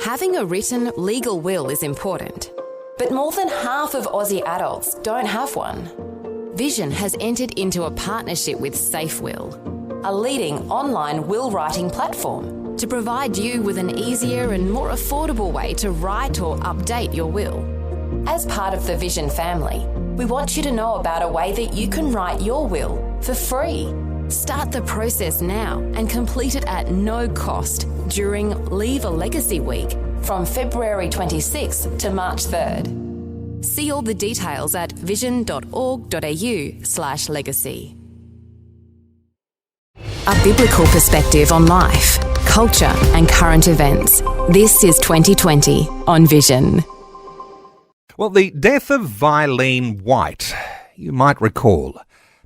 Having a written legal will is important, but more than half of Aussie adults don't have one. Vision has entered into a partnership with SafeWill, a leading online will writing platform, to provide you with an easier and more affordable way to write or update your will. As part of the Vision family, we want you to know about a way that you can write your will for free. Start the process now and complete it at no cost during Leave a Legacy Week from February 26th to March 3rd. See all the details at vision.org.au/legacy. A biblical perspective on life, culture and current events. This is 2020 on Vision. Well, the death of Vilene White, you might recall,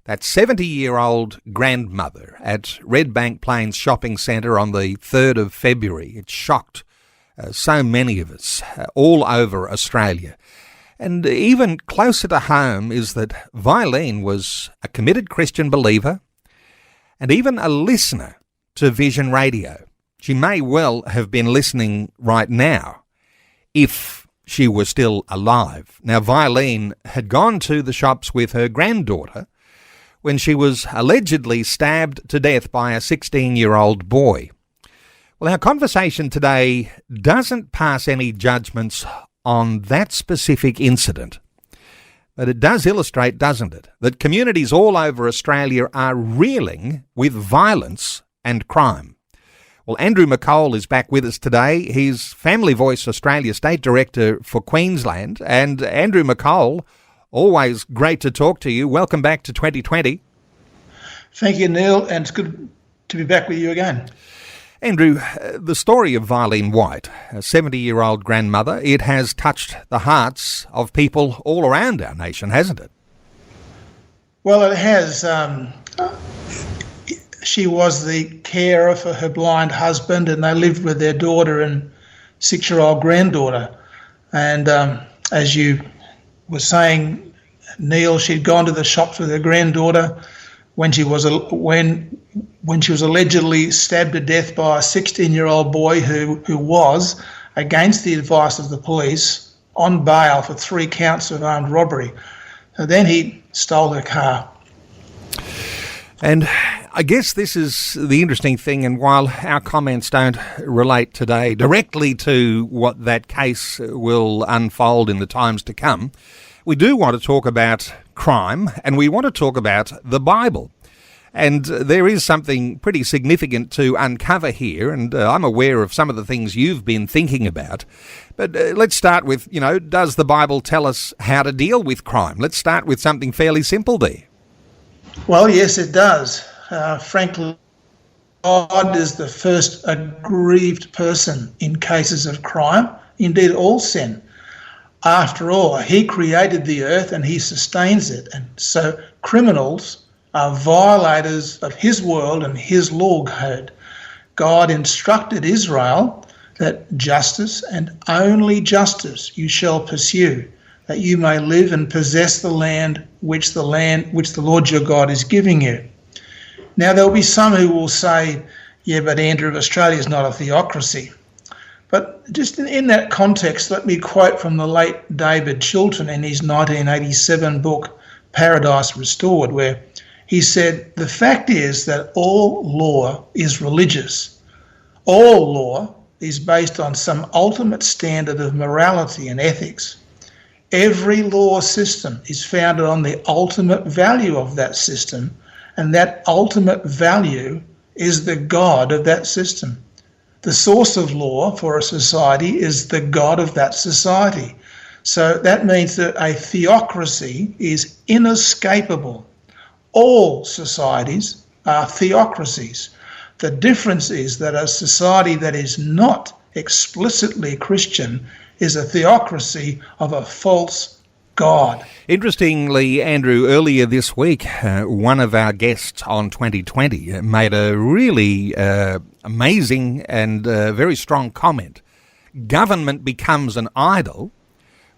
that 70-year-old grandmother at Redbank Plains Shopping Centre on the 3rd of February. It shocked so many of us all over Australia. And even closer to home is that Vilene was a committed Christian believer and even a listener to Vision Radio. She may well have been listening right now if she was still alive. Now, Vilene had gone to the shops with her granddaughter when she was allegedly stabbed to death by a 16-year-old boy. Well, our conversation today doesn't pass any judgments on that specific incident, but it does illustrate, doesn't it, that communities all over Australia are reeling with violence and crime. Well, Andrew McColl is back with us today. He's Family Voice Australia State Director for Queensland. And Andrew McColl, always great to talk to you. Welcome back to 2020. Thank you, Neil, and it's good to be back with you again. Andrew, the story of Vilene White, a 70-year-old grandmother, it has touched the hearts of people all around our nation, hasn't it? Well, it has. She was the carer for her blind husband, and they lived with their daughter and 6-year-old granddaughter. And as you were saying, Neil, she'd gone to the shops with her granddaughter when she was allegedly stabbed to death by a 16-year-old boy who was, against the advice of the police, on bail for 3 counts of armed robbery. So then he stole her car. And I guess this is the interesting thing, and while our comments don't relate today directly to what that case will unfold in the times to come, we do want to talk about crime, and we want to talk about the Bible. And there is something pretty significant to uncover here, and I'm aware of some of the things you've been thinking about. But let's start with, does the Bible tell us how to deal with crime? Let's start with something fairly simple there. Well, yes, it does. Frankly, God is the first aggrieved person in cases of crime, indeed all sin. After all, he created the earth and he sustains it. And so criminals are violators of his world and his law code. God instructed Israel that justice and only justice you shall pursue, that you may live and possess the land which the Lord your God is giving you. Now, there'll be some who will say, yeah, but Andrew, Australia is not a theocracy. But just in that context, let me quote from the late David Chilton in his 1987 book, Paradise Restored, where he said, the fact is that all law is religious. All law is based on some ultimate standard of morality and ethics. Every law system is founded on the ultimate value of that system, and that ultimate value is the God of that system. The source of law for a society is the God of that society. So that means that a theocracy is inescapable. All societies are theocracies. The difference is that a society that is not explicitly Christian is a theocracy of a false God. Interestingly, Andrew, earlier this week, one of our guests on 2020 made a really amazing and very strong comment. Government becomes an idol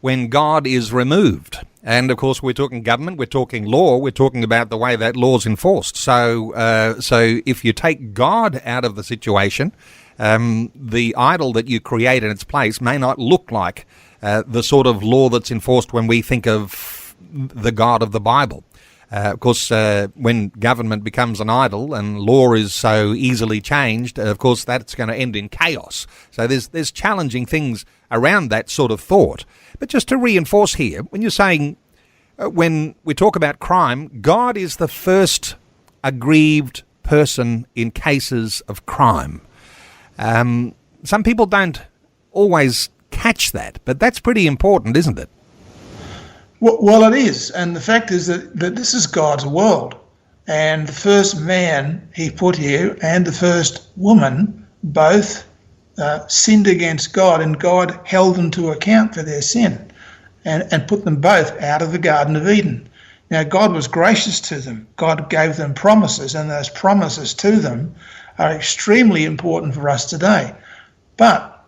when God is removed. And, of course, we're talking government, we're talking law, we're talking about the way that law's enforced. So if you take God out of the situation, the idol that you create in its place may not look like the sort of law that's enforced when we think of the God of the Bible. Of course, when government becomes an idol and law is so easily changed, of course, that's going to end in chaos. So there's challenging things around that sort of thought. But just to reinforce here, when you're saying, when we talk about crime, God is the first aggrieved person in cases of crime. Some people don't always catch that, but that's pretty important, isn't it? Well, it is. And the fact is that this is God's world. And the first man he put here and the first woman both sinned against God, and God held them to account for their sin and put them both out of the Garden of Eden. Now, God was gracious to them. God gave them promises, and those promises to them are extremely important for us today. But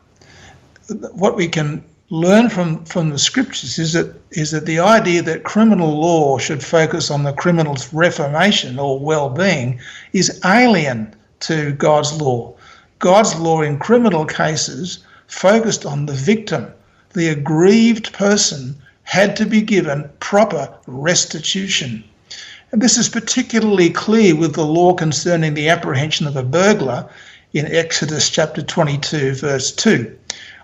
what we can learn from the scriptures is that the idea that criminal law should focus on the criminal's reformation or well-being is alien to God's law. God's law in criminal cases focused on the victim. The aggrieved person had to be given proper restitution. And this is particularly clear with the law concerning the apprehension of a burglar in Exodus chapter 22, verse 2,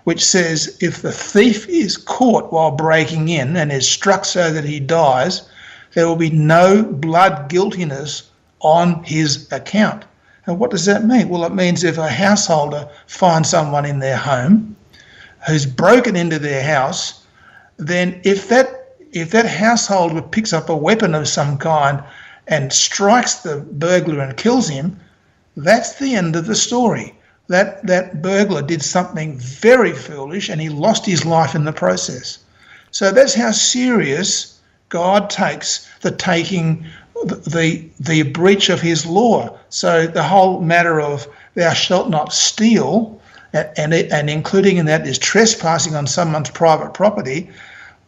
which says, if the thief is caught while breaking in and is struck so that he dies, there will be no blood guiltiness on his account. And what does that mean? Well, it means if a householder finds someone in their home who's broken into their house, then if that householder picks up a weapon of some kind and strikes the burglar and kills him, that's the end of the story. That burglar did something very foolish and he lost his life in the process. So that's how serious God takes the breach of his law. So the whole matter of thou shalt not steal, and including in that is trespassing on someone's private property.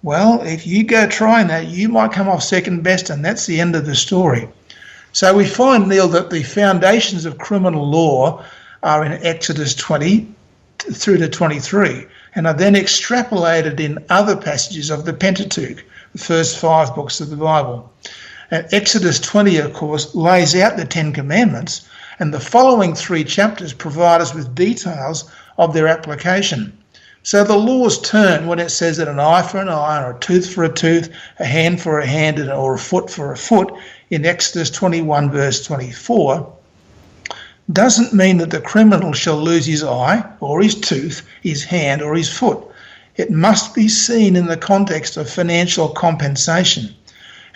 Well, if you go trying that, you might come off second best, and that's the end of the story. So we find, Neil, that the foundations of criminal law are in Exodus 20 through to 23, and are then extrapolated in other passages of the Pentateuch, the first 5 books of the Bible. And Exodus 20, of course, lays out the 10 Commandments, and the following 3 chapters provide us with details of their application. So the laws turn when it says that an eye for an eye, or a tooth for a tooth, a hand for a hand, or a foot for a foot in Exodus 21, verse 24, doesn't mean that the criminal shall lose his eye or his tooth, his hand or his foot. It must be seen in the context of financial compensation.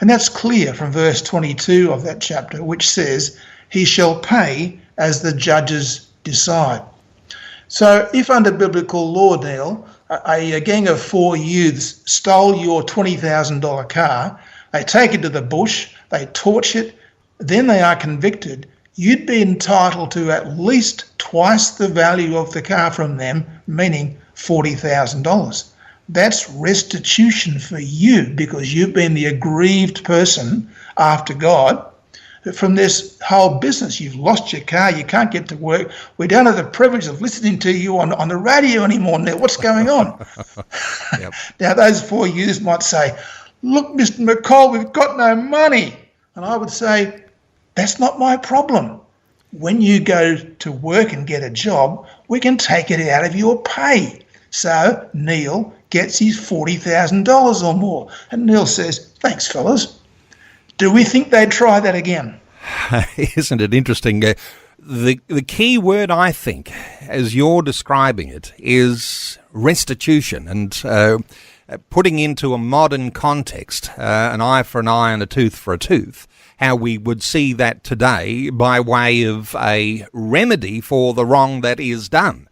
And that's clear from verse 22 of that chapter, which says, he shall pay as the judges decide. So if under biblical law, Neil, a gang of 4 youths stole your $20,000 car, they take it to the bush, they torch it, then they are convicted, you'd be entitled to at least twice the value of the car from them, meaning $40,000. That's restitution for you because you've been the aggrieved person after God from this whole business. You've lost your car, you can't get to work. We don't have the privilege of listening to you on the radio anymore now. What's going on? Yep. Now, those 4 youths might say, look, Mr. McColl, we've got no money. And I would say, that's not my problem. When you go to work and get a job, we can take it out of your pay. So Neil gets his $40,000 or more. And Neil says, thanks, fellas. Do we think they'd try that again? Isn't it interesting? The key word, I think, as you're describing it, is restitution, and putting into a modern context, an eye for an eye and a tooth for a tooth, how we would see that today by way of a remedy for the wrong that is done.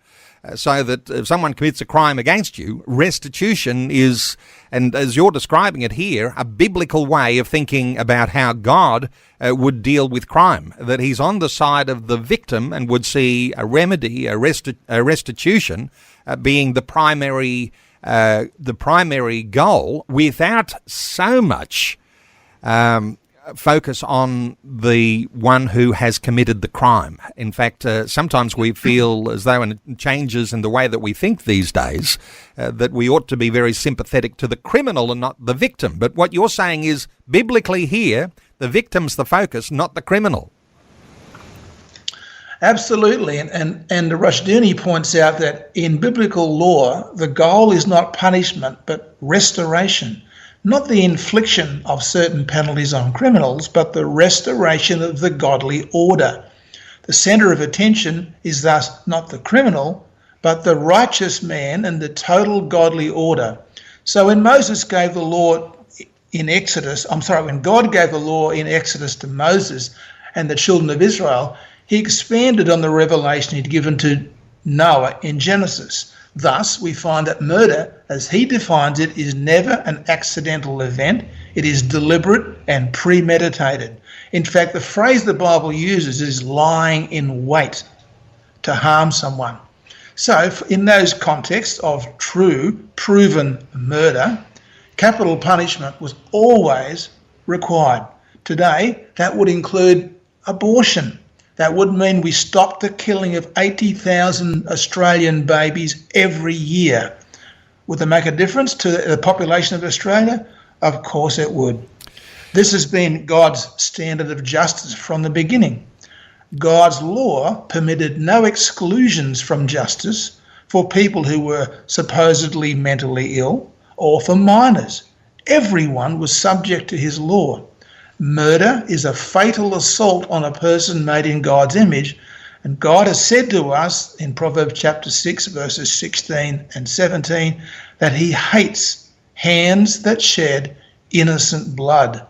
So that if someone commits a crime against you, restitution is, and as you're describing it here, a biblical way of thinking about how God would deal with crime, that he's on the side of the victim and would see a remedy, a restitution being the primary goal, without so much focus on the one who has committed the crime. In fact, sometimes we feel as though in changes in the way that we think these days, that we ought to be very sympathetic to the criminal and not the victim. But what you're saying is, biblically here, the victim's the focus, not the criminal. Absolutely. And Rushduni points out that in biblical law, the goal is not punishment, but restoration. Not the infliction of certain penalties on criminals, but the restoration of the godly order. The centre of attention is thus not the criminal, but the righteous man and the total godly order. So when Moses gave the law in Exodus, when God gave the law in Exodus to Moses and the children of Israel, he expanded on the revelation he'd given to Noah in Genesis. Thus, we find that murder, as he defines it, is never an accidental event. It is deliberate and premeditated. In fact, the phrase the Bible uses is lying in wait to harm someone. So, in those contexts of true, proven murder, capital punishment was always required. Today, that would include abortion. That would mean we stop the killing of 80,000 Australian babies every year. Would that make a difference to the population of Australia? Of course it would. This has been God's standard of justice from the beginning. God's law permitted no exclusions from justice for people who were supposedly mentally ill or for minors. Everyone was subject to his law. Murder is a fatal assault on a person made in God's image, and God has said to us in Proverbs chapter 6, verses 16 and 17, that he hates hands that shed innocent blood.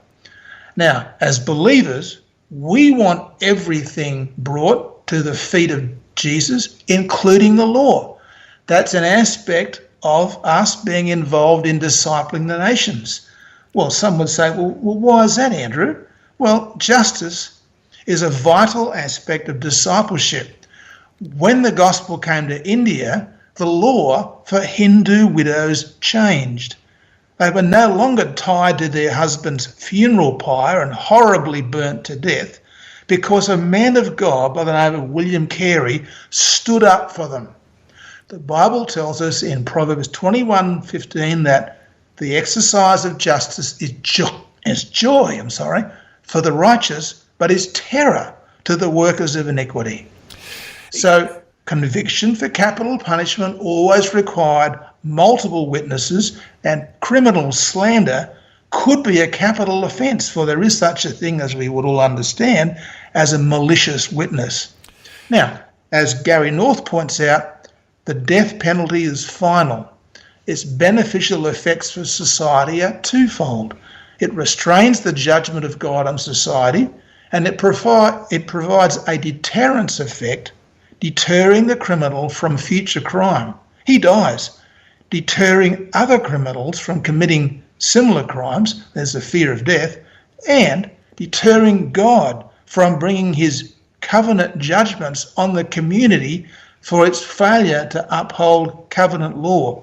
Now, as believers, we want everything brought to the feet of Jesus, including the law. That's an aspect of us being involved in discipling the nations. Well, some would say, well, why is that, Andrew? Well, justice is a vital aspect of discipleship. When the gospel came to India, the law for Hindu widows changed. They were no longer tied to their husband's funeral pyre and horribly burnt to death because a man of God by the name of William Carey stood up for them. The Bible tells us in Proverbs 21:15 that the exercise of justice is joy for the righteous, but is terror to the workers of iniquity. So conviction for capital punishment always required multiple witnesses, and criminal slander could be a capital offence, for there is such a thing, as we would all understand, as a malicious witness. Now, as Gary North points out, the death penalty is final. Its beneficial effects for society are twofold. It restrains the judgment of God on society, and it provides a deterrence effect, deterring the criminal from future crime. He dies, deterring other criminals from committing similar crimes, there's the fear of death, and deterring God from bringing his covenant judgments on the community for its failure to uphold covenant law,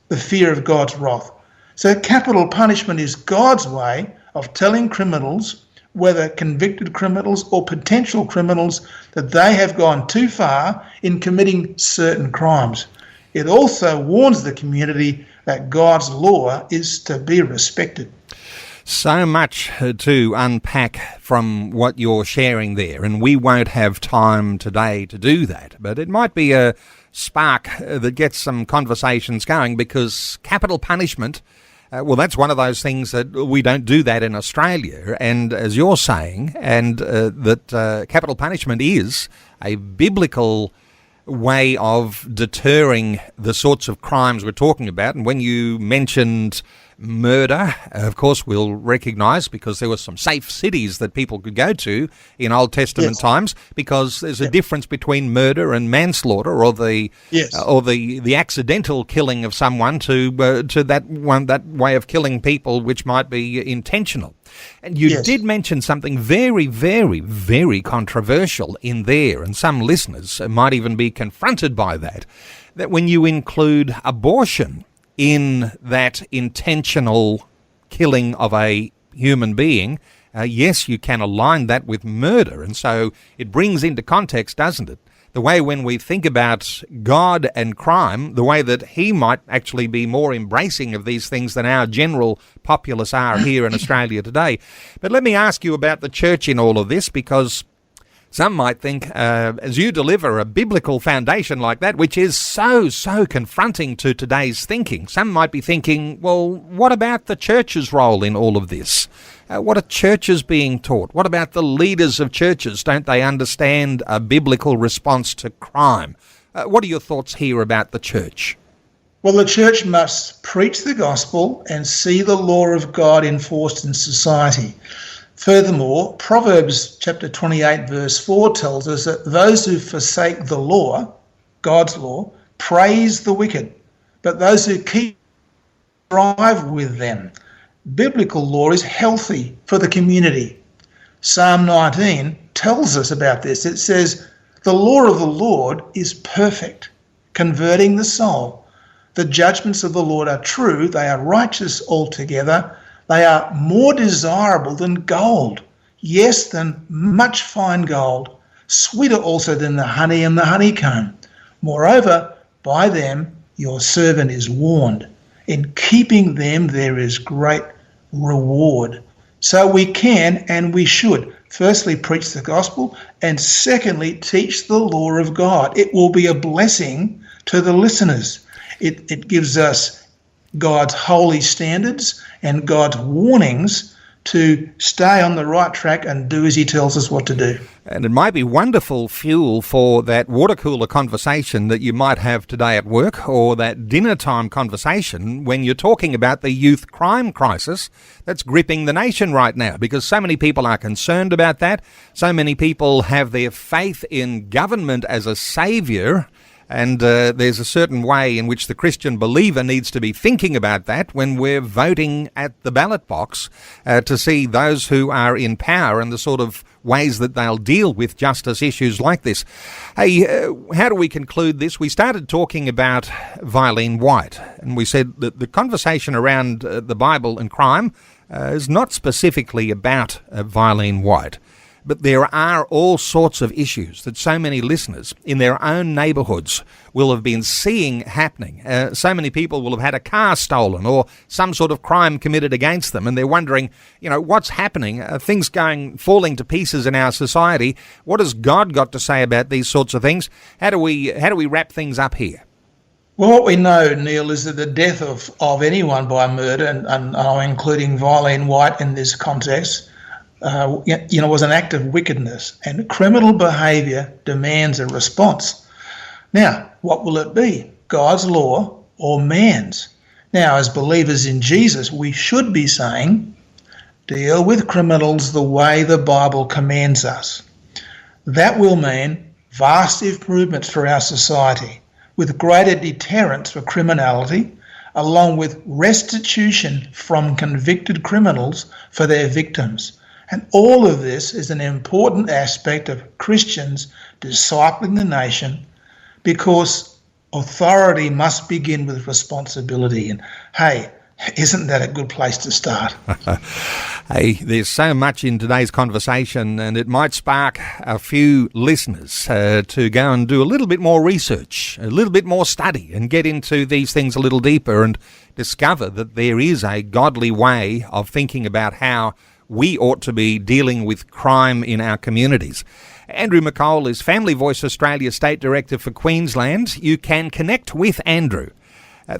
the fear of God's wrath. So capital punishment is God's way of telling criminals, whether convicted criminals or potential criminals, that they have gone too far in committing certain crimes. It also warns the community that God's law is to be respected. So much to unpack from what you're sharing there, and we won't have time today to do that, but it might be a spark that gets some conversations going, because capital punishment, well, that's one of those things that we don't do that in Australia, and as you're saying, and that capital punishment is a biblical way of deterring the sorts of crimes we're talking about. And when you mentioned murder, of course, we'll recognise, because there were some safe cities that people could go to in Old Testament times, because there's a difference between murder and manslaughter, or the accidental killing of someone to that way of killing people which might be intentional. And you did mention something very, very, very controversial in there, and some listeners might even be confronted by that when you include abortion in that intentional killing of a human being, Yes, you can align that with murder, and so it brings into context, doesn't it? The way when we think about God and crime, the way that he might actually be more embracing of these things than our general populace are here in Australia today. But let me ask you about the church in all of this, because some might think, as you deliver a biblical foundation like that, which is so confronting to today's thinking, some might be thinking, well, what about the church's role in all of this? What are churches being taught? What about the leaders of churches? Don't they understand a biblical response to crime? What are your thoughts here about the church? Well, the church must preach the gospel and see the law of God enforced in society. Furthermore, Proverbs chapter 28 verse 4 tells us that those who forsake the law, God's law, praise the wicked, but those who keep thrive with them. Biblical law is healthy for the community. Psalm 19 tells us about this. It says, "The law of the Lord is perfect, converting the soul. The judgments of the Lord are true, they are righteous altogether. They are more desirable than gold, yes, than much fine gold, sweeter also than the honey and the honeycomb. Moreover, by them your servant is warned. In keeping them there is great reward." So we can and we should firstly preach the gospel, and secondly teach the law of God. It will be a blessing to the listeners. It gives us God's holy standards and God's warnings to stay on the right track and do as he tells us what to do. And it might be wonderful fuel for that water cooler conversation that you might have today at work, or that dinner time conversation when you're talking about the youth crime crisis that's gripping the nation right now, because so many people are concerned about that. So many people have their faith in government as a saviour. And there's a certain way in which the Christian believer needs to be thinking about that when we're voting at the ballot box to see those who are in power and the sort of ways that they'll deal with justice issues like this. Hey, how do we conclude this? We started talking about Vilene White, and we said that the conversation around the Bible and crime is not specifically about Vilene White. But there are all sorts of issues that so many listeners in their own neighbourhoods will have been seeing happening. So many people will have had a car stolen or some sort of crime committed against them, and they're wondering, what's happening? Things falling to pieces in our society. What has God got to say about these sorts of things? How do we wrap things up here? Well, what we know, Neil, is that the death of anyone by murder, and I'm including Vilene White in this context, was an act of wickedness, and criminal behaviour demands a response. Now, what will it be? God's law or man's? Now, as believers in Jesus, we should be saying, deal with criminals the way the Bible commands us. That will mean vast improvements for our society, with greater deterrence for criminality, along with restitution from convicted criminals for their victims. And all of this is an important aspect of Christians discipling the nation, because authority must begin with responsibility. And hey, isn't that a good place to start? Hey, there's so much in today's conversation, and it might spark a few listeners to go and do a little bit more research, a little bit more study, and get into these things a little deeper and discover that there is a godly way of thinking about how we ought to be dealing with crime in our communities. Andrew McColl is Family Voice Australia State Director for Queensland. You can connect with Andrew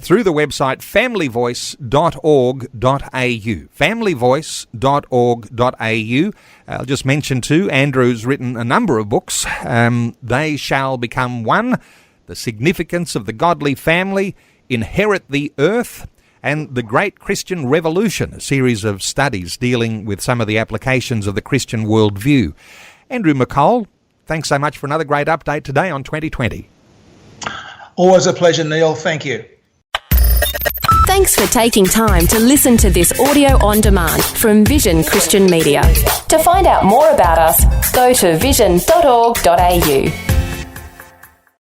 through the website familyvoice.org.au. familyvoice.org.au. I'll just mention too, Andrew's written a number of books. They Shall Become One, The Significance of the Godly Family, Inherit the Earth, and The Great Christian Revolution, a series of studies dealing with some of the applications of the Christian worldview. Andrew McColl, thanks so much for another great update today on 2020. Always a pleasure, Neil. Thank you. Thanks for taking time to listen to this audio on demand from Vision Christian Media. To find out more about us, go to vision.org.au.